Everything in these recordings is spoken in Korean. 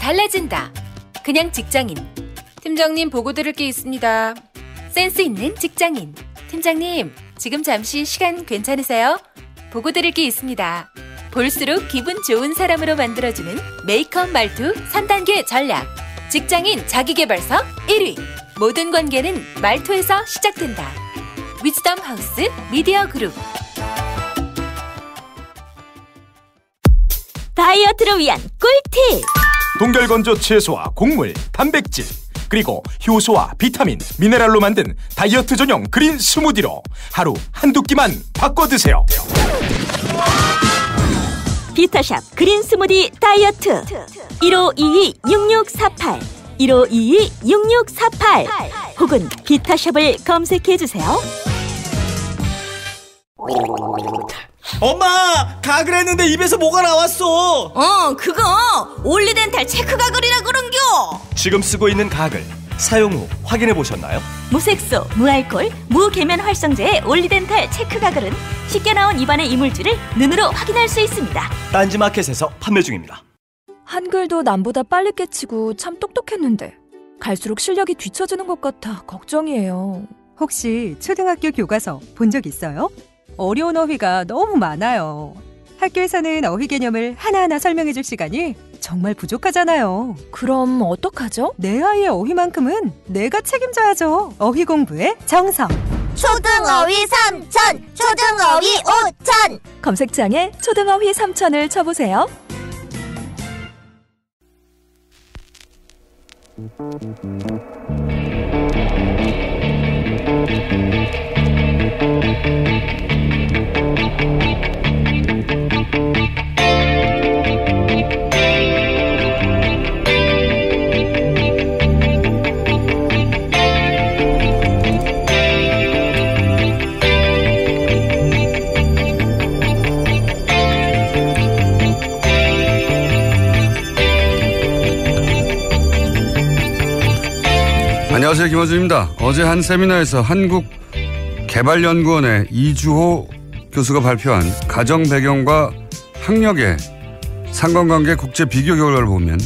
달라진다. 그냥 직장인. 팀장님 보고 드릴 게 있습니다. 센스 있는 직장인. 팀장님, 지금 잠시 시간 괜찮으세요? 보고 드릴 게 있습니다. 볼수록 기분 좋은 사람으로 만들어주는 메이크업 말투 3단계 전략. 직장인 자기계발서 1위. 모든 관계는 말투에서 시작된다. 위즈덤 하우스 미디어 그룹. 다이어트를 위한 꿀팁. 동결건조 채소와 곡물, 단백질, 그리고 효소와 비타민, 미네랄로 만든 다이어트 전용 그린 스무디로 하루 한두 끼만 바꿔 드세요. 비타샵 그린 스무디 다이어트 1522-6648 1522-6648 혹은 비타샵을 검색해주세요. 엄마! 가글 했는데 입에서 뭐가 나왔어. 그거 올리덴탈 체크 가글이라 그런겨. 지금 쓰고 있는 가글 사용 후 확인해 보셨나요? 무색소, 무알콜, 무계면 활성제의 올리덴탈 체크 가글은 쉽게 나온 입안의 이물질을 눈으로 확인할 수 있습니다. 딴지마켓에서 판매 중입니다. 한글도 남보다 빨리 깨치고 참 똑똑했는데 갈수록 실력이 뒤처지는 것 같아 걱정이에요. 혹시 초등학교 교과서 본 적 있어요? 어려운 어휘가 너무 많아요. 학교에서는 어휘 개념을 하나하나 설명해줄 시간이 정말 부족하잖아요. 그럼 어떡하죠? 내 아이의 어휘만큼은 내가 책임져야죠. 어휘 공부의 정성. 초등어휘 3000, 초등어휘 5000. 검색창에 초등어휘 3000을 쳐보세요. 안녕하세요, 김원준입니다. 어제 한 세미나에서 한국개발연구원의 이주호 교수가 발표한 가정 배경과 학력의 상관관계 국제 비교 결과를 보면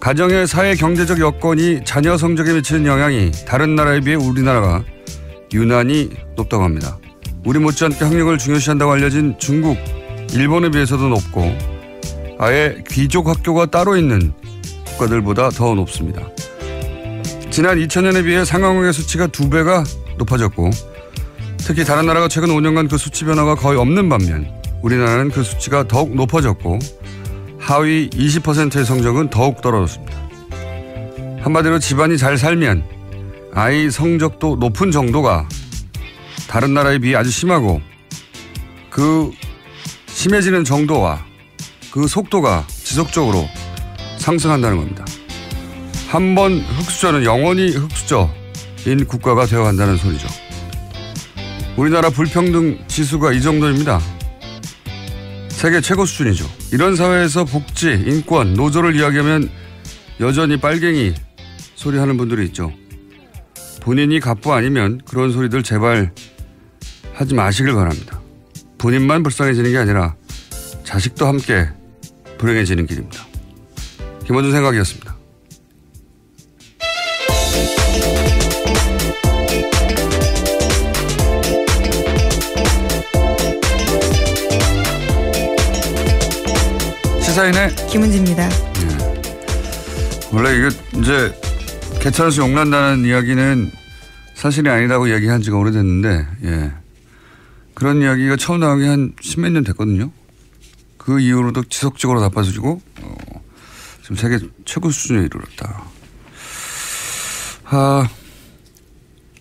가정의 사회 경제적 여건이 자녀 성적에 미치는 영향이 다른 나라에 비해 우리나라가 유난히 높다고 합니다. 우리 못지않게 학력을 중요시한다고 알려진 중국, 일본에 비해서도 높고 아예 귀족 학교가 따로 있는 국가들보다 더 높습니다. 지난 2000년에 비해 상관관계 수치가 2배가 높아졌고 특히 다른 나라가 최근 5년간 그 수치 변화가 거의 없는 반면 우리나라는 그 수치가 더욱 높아졌고 하위 20%의 성적은 더욱 떨어졌습니다. 한마디로 집안이 잘 살면 아이 성적도 높은 정도가 다른 나라에 비해 아주 심하고 그 심해지는 정도와 그 속도가 지속적으로 상승한다는 겁니다. 한번 흑수저는 영원히 흑수저인 국가가 되어간다는 소리죠. 우리나라 불평등 지수가 이 정도입니다. 세계 최고 수준이죠. 이런 사회에서 복지, 인권, 노조를 이야기하면 여전히 빨갱이 소리하는 분들이 있죠. 본인이 갑부 아니면 그런 소리들 제발 하지 마시길 바랍니다. 본인만 불쌍해지는 게 아니라 자식도 함께 불행해지는 길입니다. 김원준 생각이었습니다. 시사인의 김은지입니다. 원래 이게 이제 개천에서 용난다는 이야기는 사실이 아니라고 이야기한 지가 오래됐는데, 예. 그런 이야기가 처음 나온 게 한 10몇 년 됐거든요. 그 이후로도 지속적으로 나빠지고, 지금 세계 최고 수준에 이르렀다.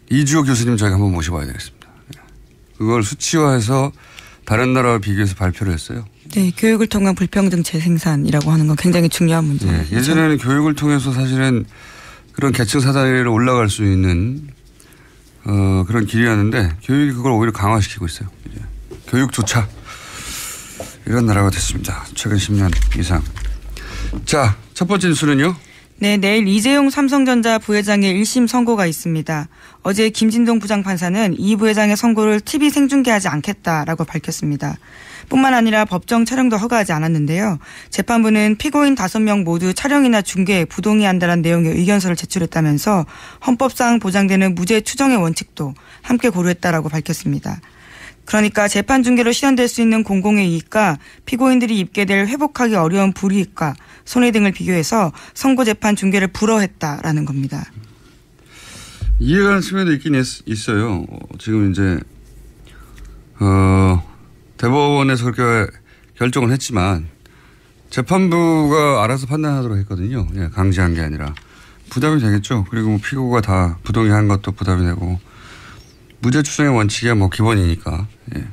이주호 교수님 저희가 한번 모셔봐야 되겠습니다. 그걸 수치화해서 다른 나라와 비교해서 발표를 했어요. 네, 교육을 통한 불평등 재생산이라고 하는 건 굉장히 중요한 문제예요. 네, 예전에는 교육을 통해서 사실은 그런 계층 사다리를 올라갈 수 있는 그런 길이었는데 교육이 그걸 오히려 강화시키고 있어요. 이제 교육조차 이런 나라가 됐습니다. 최근 10년 이상. 자, 첫 번째 뉴스는요. 네, 내일 이재용 삼성전자 부회장의 1심 선고가 있습니다. 어제 김진동 부장판사는 이 부회장의 선고를 TV 생중계하지 않겠다라고 밝혔습니다. 뿐만 아니라 법정 촬영도 허가하지 않았는데요. 재판부는 피고인 5명 모두 촬영이나 중계에 부동의한다는 내용의 의견서를 제출했다면서 헌법상 보장되는 무죄 추정의 원칙도 함께 고려했다라고 밝혔습니다. 그러니까 재판 중계로 실현될 수 있는 공공의 이익과 피고인들이 입게 될 회복하기 어려운 불이익과 손해 등을 비교해서 선고 재판 중계를 불허했다라는 겁니다. 이해가는 측면도 있긴 있어요. 지금 이제 대법원에서 그렇게 결정을 했지만 재판부가 알아서 판단하도록 했거든요. 예, 강제한 게 아니라 부담이 되겠죠. 그리고 뭐 피고가 다 부동의한 것도 부담이 되고 무죄 추정의 원칙이야 뭐 기본이니까. 예.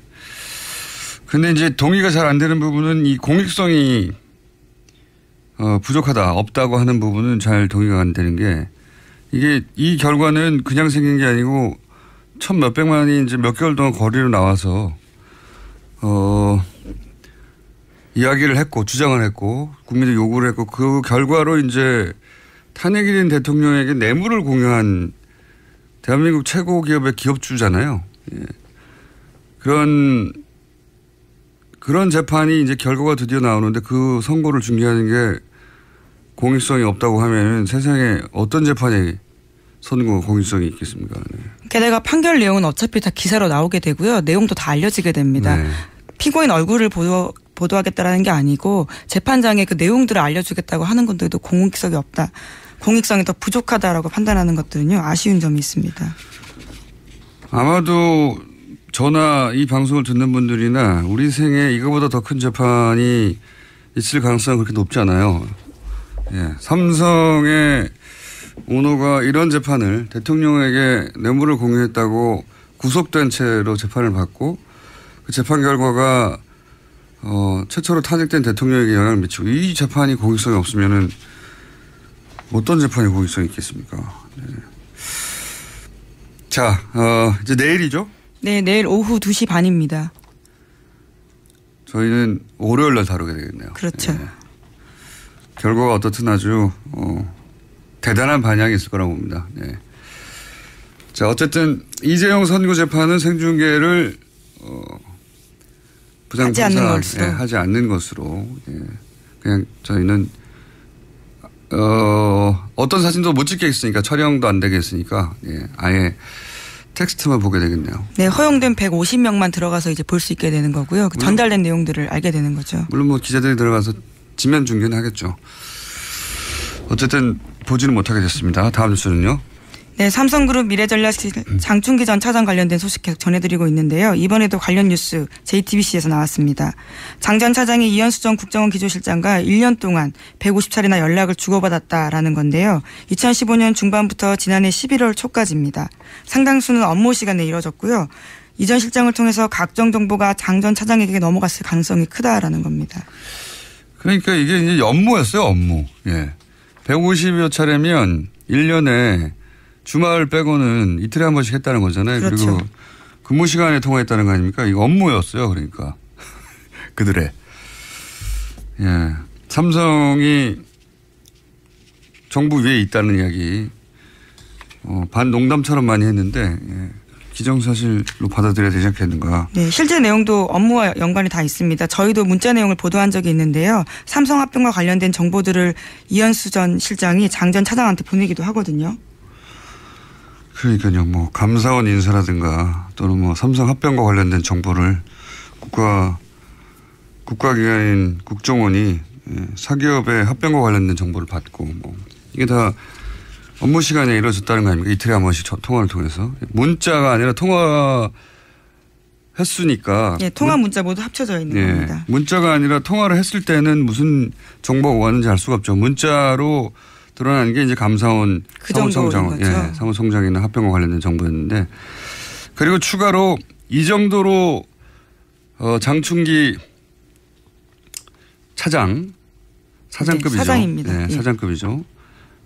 근데 이제 동의가 잘 안 되는 부분은 이 공익성이 부족하다, 없다고 하는 부분은 잘 동의가 안 되는 게 이게 이 결과는 그냥 생긴 게 아니고 천 몇백만이 이제 몇 개월 동안 거리로 나와서 이야기를 했고 주장을 했고 국민들 요구를 했고 그 결과로 이제 탄핵이 된 대통령에게 뇌물을 공유한 대한민국 최고 기업의 기업주잖아요. 예. 그런 재판이 이제 결과가 드디어 나오는데 그 선고를 중계하는 게 공익성이 없다고 하면 세상에 어떤 재판이 선고 공익성이 있겠습니까? 네. 게다가 판결 내용은 어차피 다 기사로 나오게 되고요. 내용도 다 알려지게 됩니다. 네. 피고인 얼굴을 보도하겠다라는 게 아니고 재판장에 그 내용들을 알려주겠다고 하는 건데도 공익성이 없다. 공익성이 더 부족하다라고 판단하는 것들은요. 아쉬운 점이 있습니다. 아마도 저나 이 방송을 듣는 분들이나 우리 생에 이거보다 더 큰 재판이 있을 가능성은 그렇게 높지 않아요. 예. 삼성의 오너가 이런 재판을 대통령에게 뇌물을 공유했다고 구속된 채로 재판을 받고 그 재판 결과가 최초로 탄핵된 대통령에게 영향을 미치고 이 재판이 공익성이 없으면은 어떤 재판이 공익성이 있겠습니까? 네. 자, 이제 내일이죠? 네, 내일 오후 2시 반입니다. 저희는 월요일 날 다루게 되겠네요. 그렇죠. 네. 결과가 어떻든 아주 대단한 반향이 있을 거라고 봅니다. 네. 자, 어쨌든 이재용 선고 재판은 생중계를 부장판사 하지 않는 것으로 예. 그냥 저희는 어떤 사진도 못 찍겠으니까 촬영도 안 되겠으니까 예. 아예 텍스트만 보게 되겠네요. 네, 허용된 150명만 들어가서 이제 볼 수 있게 되는 거고요. 그 전달된 내용들을 알게 되는 거죠. 물론 뭐 기자들이 들어가서 지면 중계는 하겠죠. 어쨌든 보지는 못하게 됐습니다. 다음 뉴스는요. 네, 삼성그룹 미래전략실 장충기 전 차장 관련된 소식 계속 전해드리고 있는데요. 이번에도 관련 뉴스 JTBC에서 나왔습니다. 장 전 차장이 이현수 전 국정원 기조실장과 1년 동안 150차례나 연락을 주고받았다라는 건데요. 2015년 중반부터 지난해 11월 초까지입니다. 상당수는 업무 시간에 이뤄졌고요. 이 전 실장을 통해서 각종 정보가 장 전 차장에게 넘어갔을 가능성이 크다라는 겁니다. 그러니까 이게 이제 업무였어요, 업무. 예. 150여 차례면 1년에 주말 빼고는 이틀에 한 번씩 했다는 거잖아요. 그렇죠. 그리고 근무 시간에 통화했다는 거 아닙니까? 이거 업무였어요. 그러니까. 그들의. 예. 삼성이 정부 위에 있다는 이야기 반농담처럼 많이 했는데 예. 기정사실로 받아들여야 되지 않겠는가. 네, 실제 내용도 업무와 연관이 다 있습니다. 저희도 문자 내용을 보도한 적이 있는데요. 삼성 합병과 관련된 정보들을 이현수 전 실장이 장 전 차장한테 보내기도 하거든요. 그러니까요. 뭐 감사원 인사라든가 또는 뭐 삼성 합병과 관련된 정보를 국가기관인 국정원이 사기업의 합병과 관련된 정보를 받고 뭐 이게 다 업무 시간에 이루어졌다는 거 아닙니까? 이틀에 한 번씩 통화를 통해서. 문자가 아니라 통화 횟수니까. 네, 통화 문자 모두 합쳐져 있는 겁니다. 문자가 아니라 통화를 했을 때는 무슨 정보가 왔는지 알 수가 없죠. 문자로 드러난 게 이제 감사원 사무총장이나 합병과 관련된 정보였는데 그리고 추가로 이 정도로 장충기 사장급이죠. 네, 사장입니다. 네, 사장급이죠.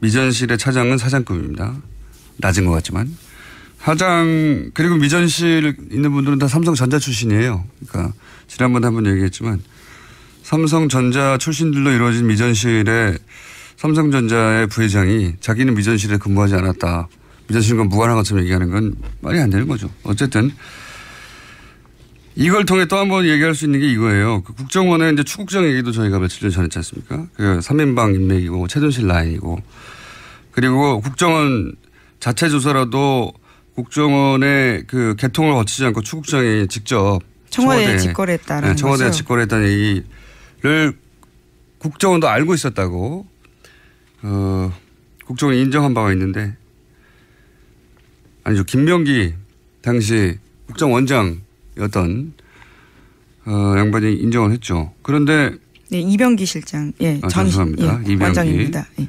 미전실의 차장은 사장급입니다. 낮은 것 같지만. 사장 그리고 미전실 있는 분들은 다 삼성전자 출신이에요. 그러니까 지난번에 한번 얘기했지만 삼성전자 출신들로 이루어진 미전실의 삼성전자의 부회장이 자기는 미전실에 근무하지 않았다. 미전실과 무관한 것처럼 얘기하는 건 말이 안 되는 거죠. 어쨌든 이걸 통해 또 한 번 얘기할 수 있는 게 이거예요. 그 국정원의 이제 추국정 얘기도 저희가 며칠 전에 했지 않습니까? 그 3인방 인맥이고 최순실 라인이고 그리고 국정원 자체 조사라도 국정원의 그 개통을 거치지 않고 추국정이 직접 청와대에 직거래했다는 네, 청와대에 직거래했다는 얘기를 국정원도 알고 있었다고 국정원이 인정한 바가 있는데 아니죠. 김명기 당시 국정원장이었던 양반이 인정을 했죠. 그런데 네, 이병기 실장. 예, 죄송합니다. 예, 이병기 원장입니다. 예.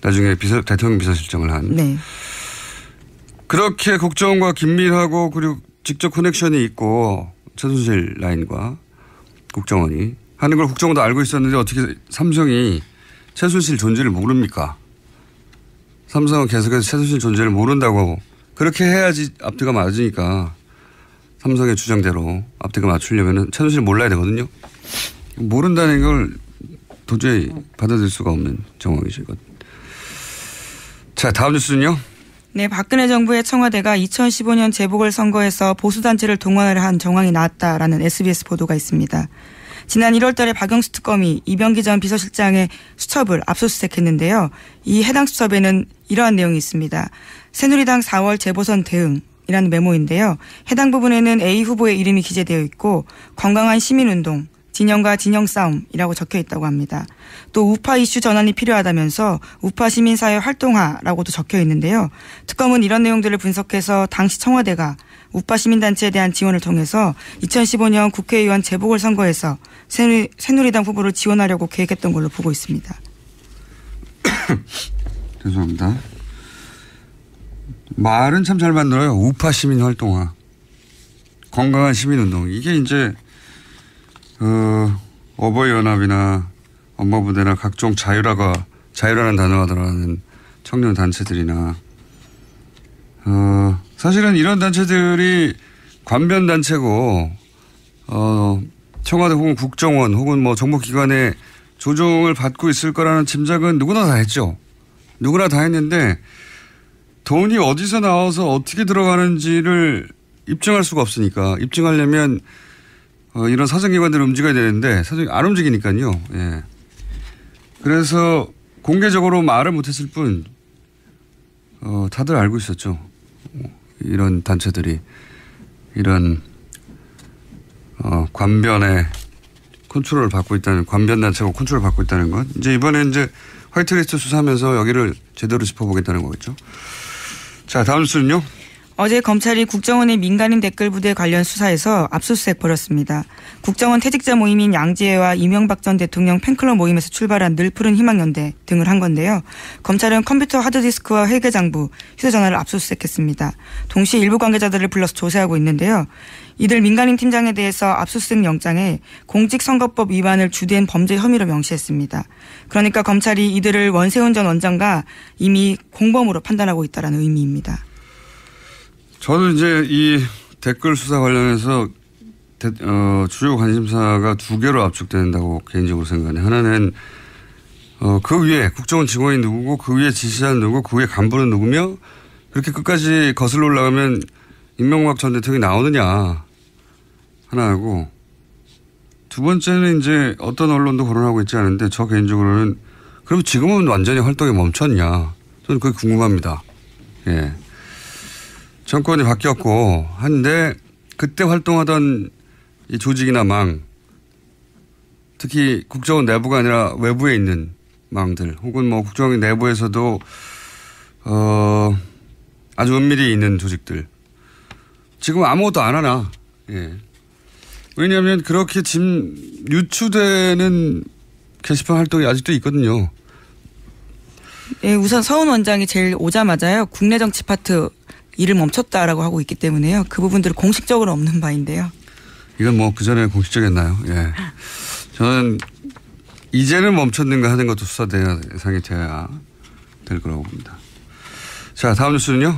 나중에 대통령 비서실장을 한. 네. 그렇게 국정원과 긴밀하고 그리고 직접 커넥션이 있고 최순실 라인과 국정원이 하는 걸 국정원도 알고 있었는데 어떻게 삼성이 최순실 존재를 모릅니까? 삼성은 계속해서 최순실 존재를 모른다고 그렇게 해야지 앞뒤가 맞으니까 삼성의 주장대로 앞뒤가 맞추려면 최순실 몰라야 되거든요. 모른다는 걸 도저히 받아들일 수가 없는 정황이죠. 이건. 자, 다음 뉴스는요. 네, 박근혜 정부의 청와대가 2015년 재보궐선거에서 보수단체를 동원하려 한 정황이 나왔다라는 SBS 보도가 있습니다. 지난 1월 달에 박영수 특검이 이병기 전 비서실장의 수첩을 압수수색했는데요. 이 해당 수첩에는 이러한 내용이 있습니다. 새누리당 4월 재보선 대응이라는 메모인데요. 해당 부분에는 A 후보의 이름이 기재되어 있고 건강한 시민운동, 진영과 진영 싸움이라고 적혀 있다고 합니다. 또 우파 이슈 전환이 필요하다면서 우파 시민사회 활동화라고도 적혀 있는데요. 특검은 이런 내용들을 분석해서 당시 청와대가 우파 시민단체에 대한 지원을 통해서 2015년 국회의원 재보궐선거에서 새누리당 후보를 지원하려고 계획했던 걸로 보고 있습니다. 죄송합니다. 말은 참 잘 만들어요. 우파 시민 활동화, 건강한 시민운동. 이게 이제 어버이연합이나 엄마부대나 각종 자유라는 단어가 들어가는 청년 단체들이나 사실은 이런 단체들이 관변 단체고 청와대 혹은 국정원 혹은 뭐 정보기관의 조종을 받고 있을 거라는 짐작은 누구나 다 했죠. 누구나 다 했는데 돈이 어디서 나와서 어떻게 들어가는지를 입증할 수가 없으니까 입증하려면 이런 사정기관들을 움직여야 되는데 사정이 안 움직이니까요. 예. 그래서 공개적으로 말을 못했을 뿐 다들 알고 있었죠. 이런 단체들이 이런 관변의 컨트롤을 받고 있다는 관변 단체가 컨트롤을 받고 있다는 건 이제 이번에 이제 화이트리스트 수사하면서 여기를 제대로 짚어보겠다는 거겠죠. 자, 다음 뉴스는요. 어제 검찰이 국정원의 민간인 댓글 부대 관련 수사에서 압수수색 벌였습니다. 국정원 퇴직자 모임인 양지회와 이명박 전 대통령 팬클럽 모임에서 출발한 늘푸른 희망연대 등을 한 건데요. 검찰은 컴퓨터 하드디스크와 회계장부, 휴대전화를 압수수색했습니다. 동시에 일부 관계자들을 불러서 조사하고 있는데요. 이들 민간인 팀장에 대해서 압수수색 영장에 공직선거법 위반을 주된 범죄 혐의로 명시했습니다. 그러니까 검찰이 이들을 원세훈 전 원장과 이미 공범으로 판단하고 있다는 의미입니다. 저는 이제 이 댓글 수사 관련해서 주요 관심사가 두 개로 압축된다고 개인적으로 생각해요. 하나는 그 위에 국정원 직원이 누구고 그 위에 지시자는 누구고 그 위에 간부는 누구며 그렇게 끝까지 거슬러 올라가면 임명박 전 대통령이 나오느냐 하나하고 두 번째는 이제 어떤 언론도 거론하고 있지 않은데 저 개인적으로는 그럼 지금은 완전히 활동이 멈췄냐 저는 그게 궁금합니다. 예. 정권이 바뀌었고 한데 그때 활동하던 이 조직이나 망 특히 국정원 내부가 아니라 외부에 있는 망들 혹은 뭐 국정원 내부에서도 아주 은밀히 있는 조직들 지금 아무것도 안 하나. 예. 왜냐하면 그렇게 유추되는 게시판 활동이 아직도 있거든요. 예, 우선 서훈 원장이 제일 오자마자요 국내 정치 파트 일을 멈췄다라고 하고 있기 때문에요. 그 부분들은 공식적으로 없는 바인데요. 이건 뭐 그전에 공식적이었나요? 예. 저는 이제는 멈췄는가 하는 것도 수사돼야 예상이 돼야 될 거라고 봅니다. 자, 다음 뉴스는요.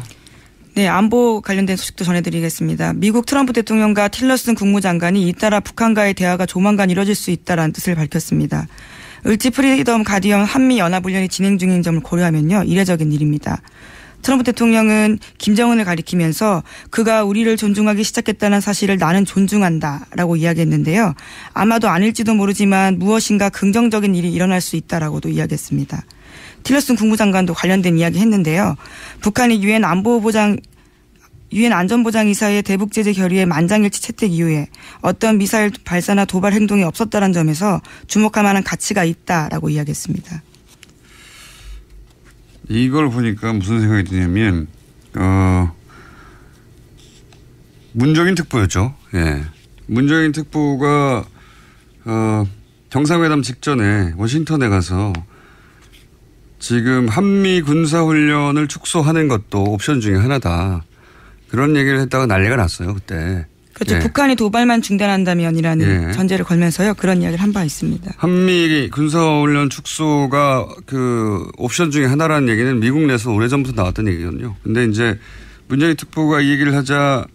네, 안보 관련된 소식도 전해드리겠습니다. 미국 트럼프 대통령과 틸러슨 국무장관이 잇따라 북한과의 대화가 조만간 이뤄질 수 있다라는 뜻을 밝혔습니다. 을지 프리덤 가디언 한미 연합훈련이 진행 중인 점을 고려하면요. 이례적인 일입니다. 트럼프 대통령은 김정은을 가리키면서 그가 우리를 존중하기 시작했다는 사실을 나는 존중한다라고 이야기했는데요. 아마도 아닐지도 모르지만 무엇인가 긍정적인 일이 일어날 수 있다라고도 이야기했습니다. 틸러슨 국무장관도 관련된 이야기 했는데요. 북한이 유엔 안전보장이사의 대북제재 결의의 만장일치 채택 이후에 어떤 미사일 발사나 도발 행동이 없었다는 점에서 주목할 만한 가치가 있다라고 이야기했습니다. 이걸 보니까 무슨 생각이 드냐면 문정인 특보였죠. 예. 문정인 특보가 정상회담 직전에 워싱턴에 가서 지금 한미 군사훈련을 축소하는 것도 옵션 중에 하나다. 그런 얘기를 했다가 난리가 났어요. 그때. 그렇죠. 예. 북한이 도발만 중단한다면이라는 전제를 걸면서요. 그런 이야기를 한 바 있습니다. 한미 군사훈련 축소가 그 옵션 중에 하나라는 얘기는 미국 내에서 오래전부터 나왔던 얘기거든요. 근데 이제 문재인 특보가 이 얘기를 하자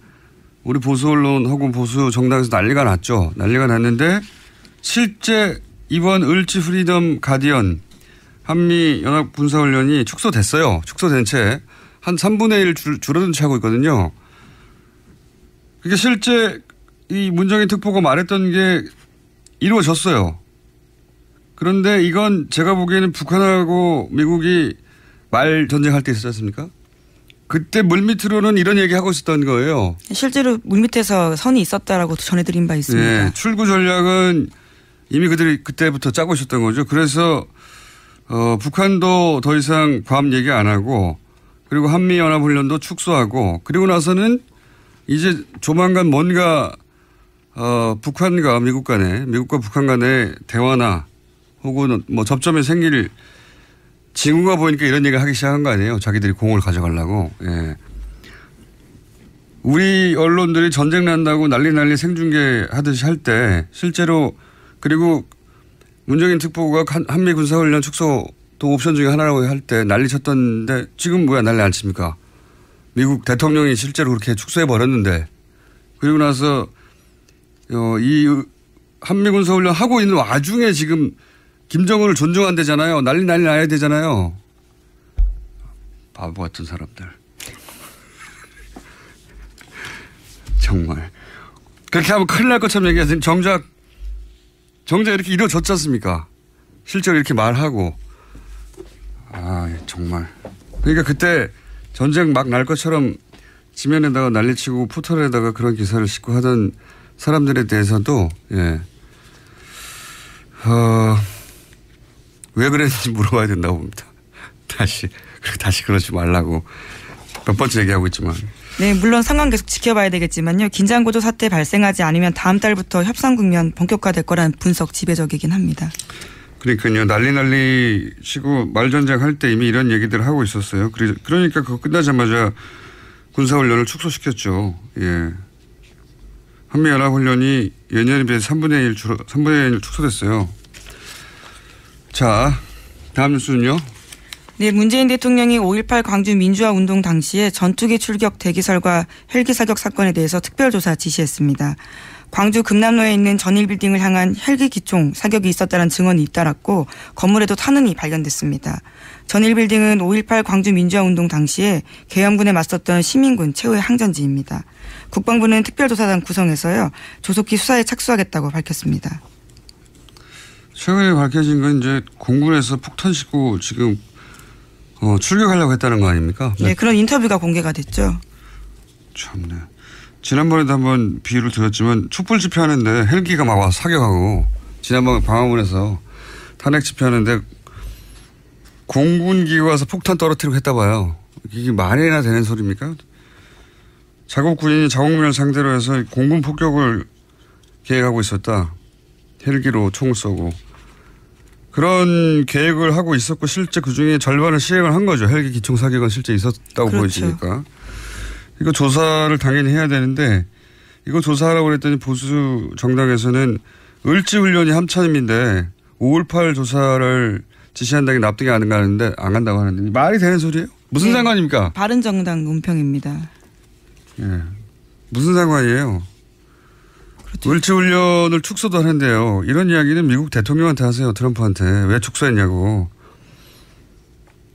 우리 보수 언론 혹은 보수 정당에서 난리가 났죠. 난리가 났는데 실제 이번 을지 프리덤 가디언 한미 연합 군사훈련이 축소됐어요. 축소된 채 한 3분의 1 줄어든 채 하고 있거든요. 그게 실제 이 문정인 특보가 말했던 게 이루어졌어요. 그런데 이건 제가 보기에는 북한하고 미국이 말 전쟁할 때 있었지 않습니까? 그때 물밑으로는 이런 얘기하고 있었던 거예요. 실제로 물밑에서 선이 있었다라고 전해드린 바 있습니다. 네, 출구 전략은 이미 그들이 그때부터 짜고 있었던 거죠. 그래서 북한도 더 이상 괌 얘기 안 하고 그리고 한미연합훈련도 축소하고 그리고 나서는 이제 조만간 뭔가 북한과 미국 간에 미국과 북한 간의 대화나 혹은 뭐 접점이 생길 징후가 보이니까 이런 얘기를 하기 시작한 거 아니에요. 자기들이 공을 가져가려고. 예. 우리 언론들이 전쟁 난다고 난리 생중계 하듯이 할 때 실제로 그리고 문정인 특보가 한미 군사훈련 축소도 옵션 중에 하나라고 할 때 난리 쳤던데 지금 왜 난리 안 칩니까? 미국 대통령이 실제로 그렇게 축소해버렸는데 그리고 나서 이 한미 군사훈련 하고 있는 와중에 지금 김정은을 존중한대잖아요. 난리 나야 되잖아요. 바보 같은 사람들. 정말. 그렇게 하면 큰일 날 것처럼 얘기하세요. 정작 이렇게 이루어졌지 않습니까? 실제로 이렇게 말하고. 정말. 그러니까 그때 전쟁 막 날 것처럼 지면에다가 난리치고 포털에다가 그런 기사를 싣고 하던 사람들에 대해서도 왜 그랬는지 물어봐야 된다고 봅니다. 다시 그러지 말라고 몇 번째 얘기하고 있지만. 네, 물론 상황 계속 지켜봐야 되겠지만요. 긴장고조 사태 발생하지 않으면 다음 달부터 협상 국면 본격화될 거라는 분석 지배적이긴 합니다. 그러니까요. 난리 치고 말전쟁 할 때 이미 이런 얘기들을 하고 있었어요. 그러니까 그거 끝나자마자 군사훈련을 축소시켰죠. 예. 한미연합훈련이 예년에 비해서 3분의 1 축소됐어요. 자, 다음 뉴스는요. 네, 문재인 대통령이 5.18 광주 민주화 운동 당시에 전투기 출격 대기설과 헬기 사격 사건에 대해서 특별조사 지시했습니다. 광주 금남로에 있는 전일빌딩을 향한 헬기 기총 사격이 있었다는 증언이 잇따랐고 건물에도 탄원이 발견됐습니다. 전일빌딩은 5.18 광주 민주화 운동 당시에 계엄군에 맞섰던 시민군 최후의 항전지입니다. 국방부는 특별조사단 구성해서요. 조속히 수사에 착수하겠다고 밝혔습니다. 최근에 밝혀진 건 이제 공군에서 폭탄 싣고 지금 출격하려고 했다는 거 아닙니까? 네, 그런 인터뷰가 공개가 됐죠. 참네. 지난번에도 한번 비유를 드렸지만 촛불 집회하는데 헬기가 막 와서 사격하고 지난번 광화문에서 탄핵 집회하는데 공군기가 와서 폭탄 떨어뜨리고 했다 봐요. 이게 말이나 되는 소리입니까? 자국 군인이 자국민을 상대로 해서 공군 폭격을 계획하고 있었다. 헬기로 총을 쏘고. 그런 계획을 하고 있었고 실제 그중에 절반을 시행을 한 거죠. 헬기 기총 사격은 실제 있었다고 그렇죠. 보여지니까. 이거 조사를 당연히 해야 되는데 이거 조사하라고 그랬더니 보수 정당에서는 을지훈련이 함참인데 5.18 조사를 지시한다는 게 납득이 안 간다고 하는데 말이 되는 소리예요? 무슨 상관입니까? 바른정당 논평입니다. 예. 무슨 상관이에요? 그렇죠. 을지훈련을 축소도 하는데요. 이런 이야기는 미국 대통령한테 하세요. 트럼프한테. 왜 축소했냐고.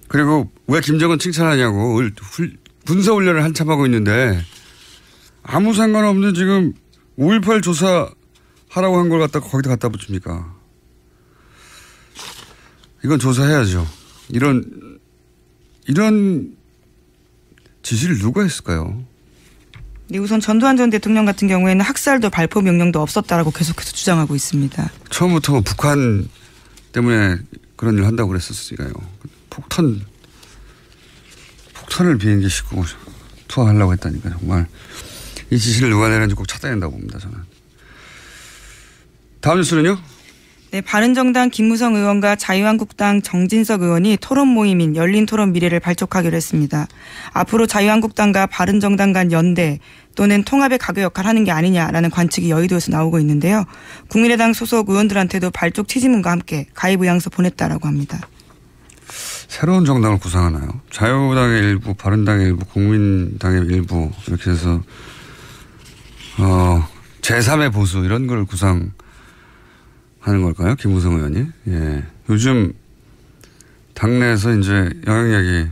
그리고 왜 김정은 칭찬하냐고. 군사훈련을 한참 하고 있는데 아무 상관없는 지금 5.18 조사하라고 한 걸 갖다 거기다 갖다 붙입니까. 이건 조사해야죠. 이런 지시를 누가 했을까요? 네, 우선 전두환 전 대통령 같은 경우에는 학살도 발포 명령도 없었다라고 계속해서 주장하고 있습니다. 처음부터 북한 때문에 그런 일을 한다고 그랬었으니까요. 폭탄을 비행기 싣고 투하하려고 했다니까 정말 이 지시를 누가 내는지 꼭 찾아야 된다고 봅니다. 저는. 다음 뉴스는요? 네, 바른정당 김무성 의원과 자유한국당 정진석 의원이 토론 모임인 열린 토론 미래를 발족하기로 했습니다. 앞으로 자유한국당과 바른정당 간 연대 또는 통합의 가교 역할을 하는 게 아니냐라는 관측이 여의도에서 나오고 있는데요. 국민의당 소속 의원들한테도 발족 취지문과 함께 가입 의향서 보냈다라고 합니다. 새로운 정당을 구상하나요? 자유당의 일부, 바른당의 일부, 국민당의 일부 이렇게 해서 제3의 보수 이런 걸 구상하는 걸까요? 김무성 의원이. 예. 요즘 당내에서 이제 영향력이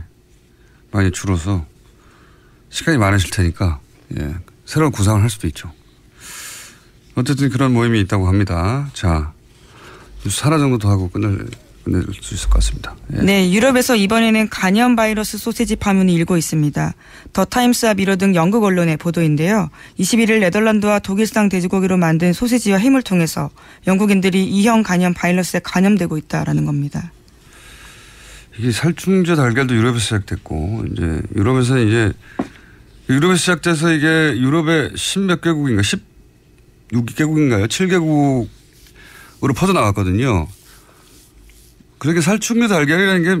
많이 줄어서 시간이 많으실 테니까 예. 새로운 구상을 할 수도 있죠. 어쨌든 그런 모임이 있다고 합니다. 자, 뉴스 하나 정도 더 하고 끝낼 수 있을 것 같습니다. 예. 네, 유럽에서 이번에는 간염 바이러스 소시지 파문이 일고 있습니다. 더 타임스와 미러 등 영국 언론의 보도인데요. 21일 네덜란드와 독일산 돼지고기로 만든 소시지와 햄을 통해서 영국인들이 E형 간염 바이러스에 감염되고 있다라는 겁니다. 이게 살충제 달걀도 유럽에서 시작됐고 이제 유럽에서 시작돼서 이게 유럽의 10몇 개국인가 16개국인가요? 7개국으로 퍼져나갔거든요. 그렇게 살충제 달걀이라는 게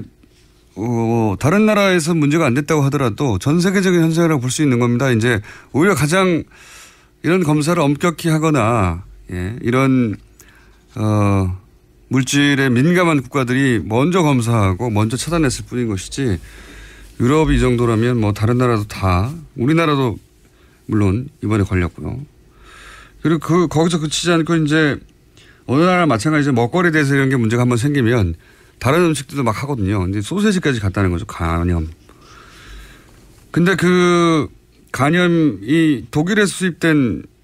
다른 나라에서 문제가 안 됐다고 하더라도 전 세계적인 현상이라고 볼 수 있는 겁니다. 이제 오히려 가장 이런 검사를 엄격히 하거나 예, 이런 물질에 민감한 국가들이 먼저 검사하고 먼저 차단했을 뿐인 것이지 유럽이 이 정도라면 뭐 다른 나라도 다 우리나라도 물론 이번에 걸렸고요. 그리고 거기서 그치지 않고 이제 어느 나라 마찬가지로 먹거리에 대해서 이런 게 문제가 한번 생기면 다른 음식들도 막 하거든요. 근데 소세지까지 갔다는 거죠. 간염. 근데 그 간염이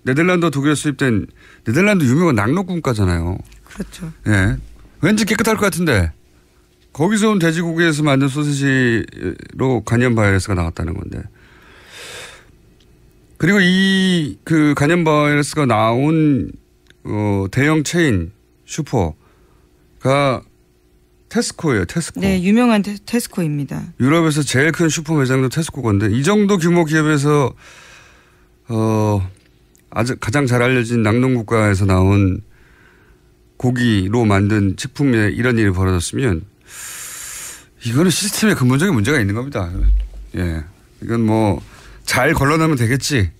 네덜란드 독일에서 수입된 네덜란드 유명한 낙농국가잖아요. 그렇죠. 예. 왠지 깨끗할 것 같은데 거기서 온 돼지고기에서 만든 소세지로 간염 바이러스가 나왔다는 건데. 그리고 그 간염 바이러스가 나온 대형 체인 슈퍼가 테스코예요. 테스코. 네, 유명한 테스코입니다. 유럽에서 제일 큰 슈퍼 매장도 테스코 건데 이 정도 규모 기업에서 아주 가장 잘 알려진 낙농국가에서 나온 고기로 만든 식품에 이런 일이 벌어졌으면 이거는 시스템에 근본적인 문제가 있는 겁니다. 예, 이건 뭐 잘 걸러내면 되겠지.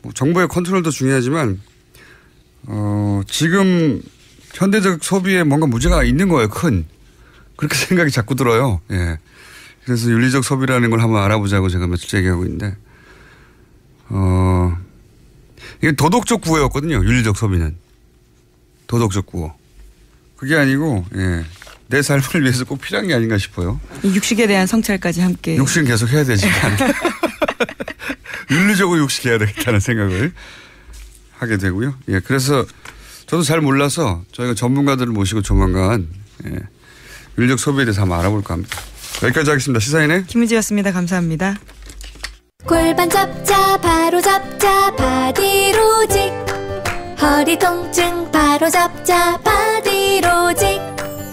뭐 정부의 컨트롤도 중요하지만 지금 현대적 소비에 뭔가 문제가 있는 거예요. 그렇게 생각이 자꾸 들어요. 예. 그래서 윤리적 소비라는 걸 한번 알아보자고 제가 며칠째 얘기하고 있는데, 이게 도덕적 구호였거든요. 윤리적 소비는. 도덕적 구호. 그게 아니고, 예. 내 삶을 위해서 꼭 필요한 게 아닌가 싶어요. 이 육식에 대한 성찰까지 함께. 육식은 계속 해야 되지만. 윤리적으로 육식해야 되겠다는 생각을 하게 되고요. 예. 그래서 저도 잘 몰라서 저희가 전문가들을 모시고 조만간, 예. 윤리적 소비에 대해서 한번 알아볼까 합니다. 여기까지 하겠습니다. 시사인의 김은지였습니다. 감사합니다. 골반 잡자 바로 잡자 바디로직 허리 통증 바로 잡자 바디로직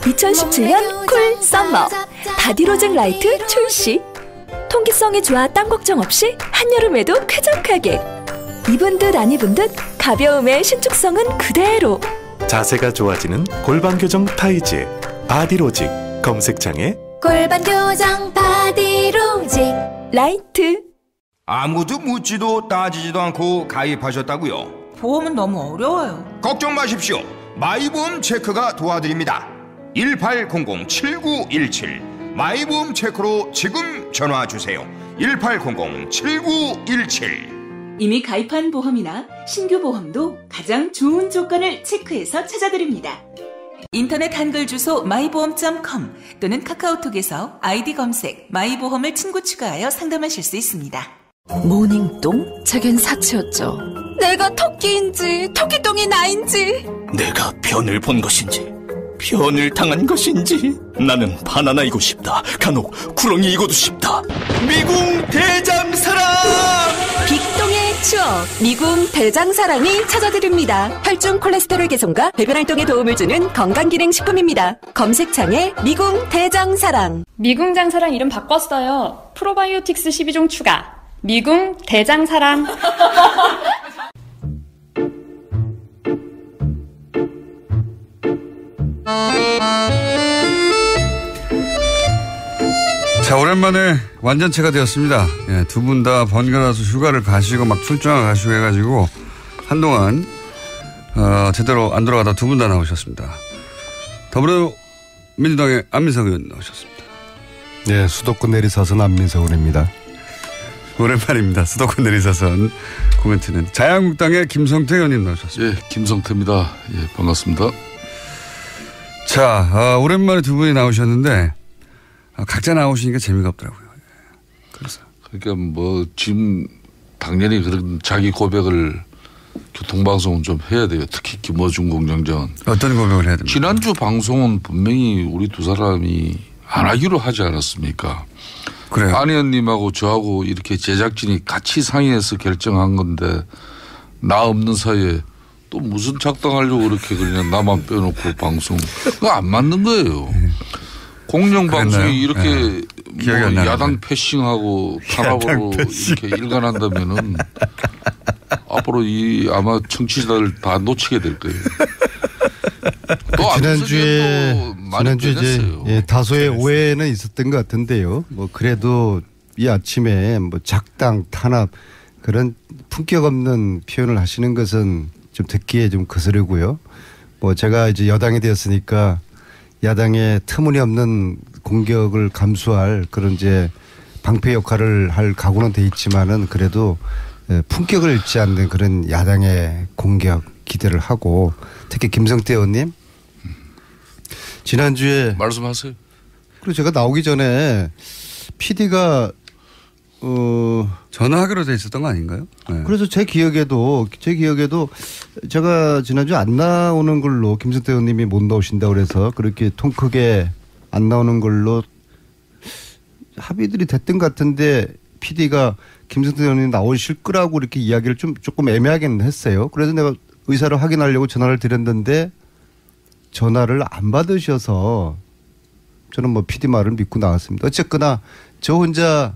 2017년 쿨 썸머 바디로직 라이트 출시. 통기성이 좋아 땀 걱정 없이 한여름에도 쾌적하게. 입은 듯 안 입은 듯 가벼움의 신축성은 그대로. 자세가 좋아지는 골반 교정 타이즈 바디로직 검색창에 골반 교정 바디로직 라이트. 아무도 묻지도 따지지도 않고 가입하셨다고요? 보험은 너무 어려워요. 걱정 마십시오. 마이보험 체크가 도와드립니다. 1800-7917 마이보험 체크로 지금 전화주세요. 1800-7917 이미 가입한 보험이나 신규 보험도 가장 좋은 조건을 체크해서 찾아드립니다. 인터넷 한글 주소 마이보험.com 또는 카카오톡에서 아이디 검색 마이보험을 친구 추가하여 상담하실 수 있습니다. 모닝똥? 제겐 사치였죠. 내가 토끼인지 토끼똥이 나인지 내가 변을 본 것인지 변을 당한 것인지 나는 바나나이고 싶다. 간혹 구렁이이고도 싶다. 미궁 대장사랑! 빅똥의 추억 미궁 대장사랑이 찾아드립니다. 혈중 콜레스테롤 개선과 배변 활동에 도움을 주는 건강기능식품입니다. 검색창에 미궁 대장사랑. 미궁 장사랑 이름 바꿨어요. 프로바이오틱스 12종 추가. 미궁 대장사랑. 자, 오랜만에 완전체가 되었습니다. 예, 두 분 다 번갈아서 휴가를 가시고 막 출장을 가시고 해가지고 한동안 제대로 안 돌아가다 두 분 다 나오셨습니다. 더불어민주당의 안민석 의원 나오셨습니다. 네, 수도권 내리사선 안민석 의원입니다. 오랜만입니다. 수도권 내리사선 코멘트는 자유한국당의 김성태 의원님 나오셨습니다. 예, 김성태입니다. 예, 반갑습니다. 자, 오랜만에 두 분이 나오셨는데 각자 나오시니까 재미가 없더라고요. 그래서. 그러니까 뭐 지금 당연히 그런 자기 고백을 교통방송은 좀 해야 돼요. 특히 김어준 공장장은. 어떤 고백을 해야 됩니까? 지난주 방송은 분명히 우리 두 사람이 안 하기로 하지 않았습니까? 그래요. 안 의원님하고 저하고 이렇게 제작진이 같이 상의해서 결정한 건데 나 없는 사이에 또 무슨 작당하려고 그렇게 그냥 나만 빼놓고 방송. 그거 안 맞는 거예요. 공영방송이 이렇게 뭐 야당 패싱하고 탄압으로 이렇게 일관한다면은 앞으로 이 아마 청취자들 다 놓치게 될 거예요. 또 지난주에 이제 다소의 오해는 있었던 것 같은데요. 뭐 그래도 이 아침에 뭐 작당 탄압 그런 품격 없는 표현을 하시는 것은 좀 듣기에 좀 거스르고요. 뭐 제가 이제 여당이 되었으니까 야당의 터무니없는 공격을 감수할 그런 이제 방패 역할을 할 각오는 돼 있지만은 그래도 품격을 잃지 않는 그런 야당의 공격 기대를 하고 특히 김성태 의원님 지난주에 말씀하세요. 그리고 제가 나오기 전에 PD가 전화하기로 돼 있었던 거 아닌가요? 네. 그래서 제 기억에도 제가 지난주 안 나오는 걸로 김성태 의원님이 못 나오신다고 그래서 그렇게 통 크게 안 나오는 걸로 합의들이 됐던 것 같은데 PD가 김성태 의원님 나오실 거라고 이렇게 이야기를 조금 애매하게는 했어요. 그래서 내가 의사를 확인하려고 전화를 드렸는데 전화를 안 받으셔서 저는 뭐 PD 말을 믿고 나왔습니다. 어쨌거나 저 혼자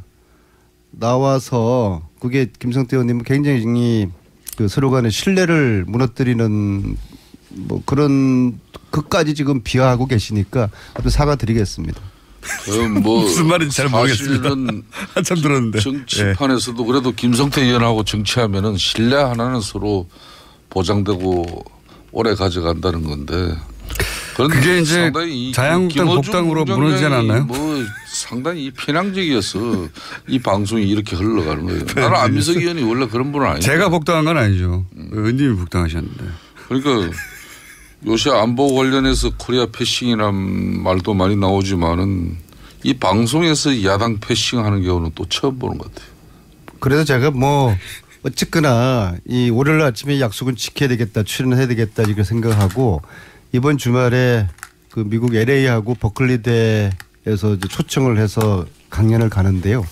나와서 그게 김성태 의원님은 굉장히 그 서로 간의 신뢰를 무너뜨리는 뭐 그런 것까지 지금 비하하고 계시니까 아무튼 사과드리겠습니다. 뭐 무슨 말인지 잘 모르겠습니다. 한참 들었는데. 정치판에서도 그래도 김성태 의원하고 정치하면은 신뢰 하나는 서로 보장되고 오래 가져간다는 건데. 그게 이제 자유한국당 복당으로 무너지지 않았나요? 뭐 상당히 편향적이어서 이 방송이 이렇게 흘러가는 거예요. 나는 안민석 의원이 원래 그런 분은 아니에요. 제가 복당한 건 아니죠. 의원님이 복당하셨는데. 그러니까 요새 안보 관련해서 코리아 패싱이란 말도 많이 나오지만은 이 방송에서 야당 패싱하는 경우는 또 처음 보는 것 같아요. 그래서 제가 뭐 어쨌거나 이 월요일 아침에 약속은 지켜야 되겠다, 출연해야 되겠다 이렇게 생각하고 이번 주말에 그 미국 LA하고 버클리대에서 이제 초청을 해서 강연을 가는데요.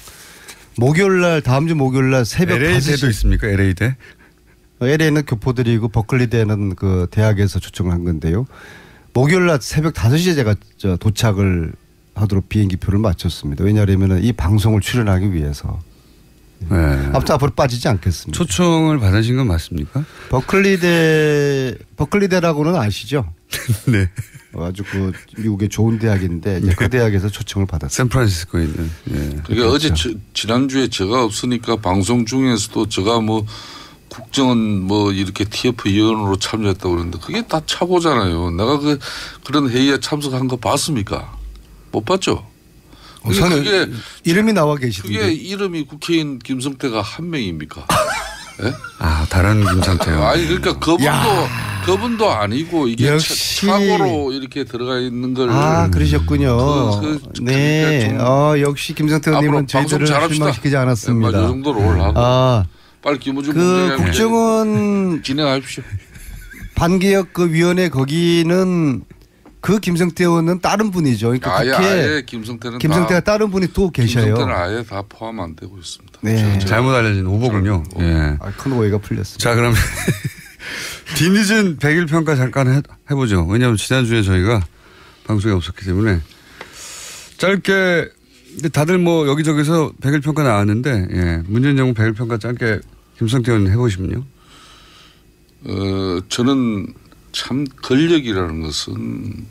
목요일날 다음 주 목요일날 새벽 5시. LA대도 있습니까? LA대? LA는 교포들이고 버클리대는 그 대학에서 초청을 한 건데요. 목요일날 새벽 5시에 제가 도착을 하도록 비행기표를 맞췄습니다. 왜냐하면 이 방송을 출연하기 위해서. 네. 아무튼 앞으로 빠지지 않겠습니다. 초청을 받으신 건 맞습니까? 버클리대라고는 아시죠? 네. 아주 그 미국의 좋은 대학인데 이제 그 대학에서 초청을 받았어요. 샌프란시스코에 있는. 예. 그러니까 그렇죠. 어제 지난주에 제가 없으니까 방송 중에서도 제가 뭐 국정원 뭐 이렇게 TF 위원으로 참여했다고 그러는데 그게 다 차보잖아요. 내가 그런 회의에 참석한 거 봤습니까? 못 봤죠? 그게 이름이 나와 계시던데. 그게 이름이 국회의원 김성태가 한 명입니까? 예? 아, 다른 김성태요. 아니, 그러니까 그분도 아니고 이게 역시. 착오로 이렇게 들어가 있는 걸. 아, 그러셨군요. 네. 역시 김성태 의원님은 저희들을 실망시키지 않았습니다. 이 정도로 올라가고. 빨리 김우중 국정원 진행하십시오. 반개혁 그 위원회 거기는 그 김성태 의원은 다른 분이죠. 그러니까 아예 김성태가 다른 분이 또 계셔요. 김성태는 아예 다 포함 안 되고 있습니다. 네. 잘못 알려진 오보군요. 예. 큰 오해가 풀렸습니다. 자, 그럼 뒤늦은 100일 평가 잠깐 해보죠. 왜냐하면 지난주에 저희가 방송이 없었기 때문에 짧게 다들 뭐 여기저기서 100일 평가 나왔는데 예. 문재인 정부 100일 평가 짧게 김성태 의원 해보시면요. 저는 참 권력이라는 것은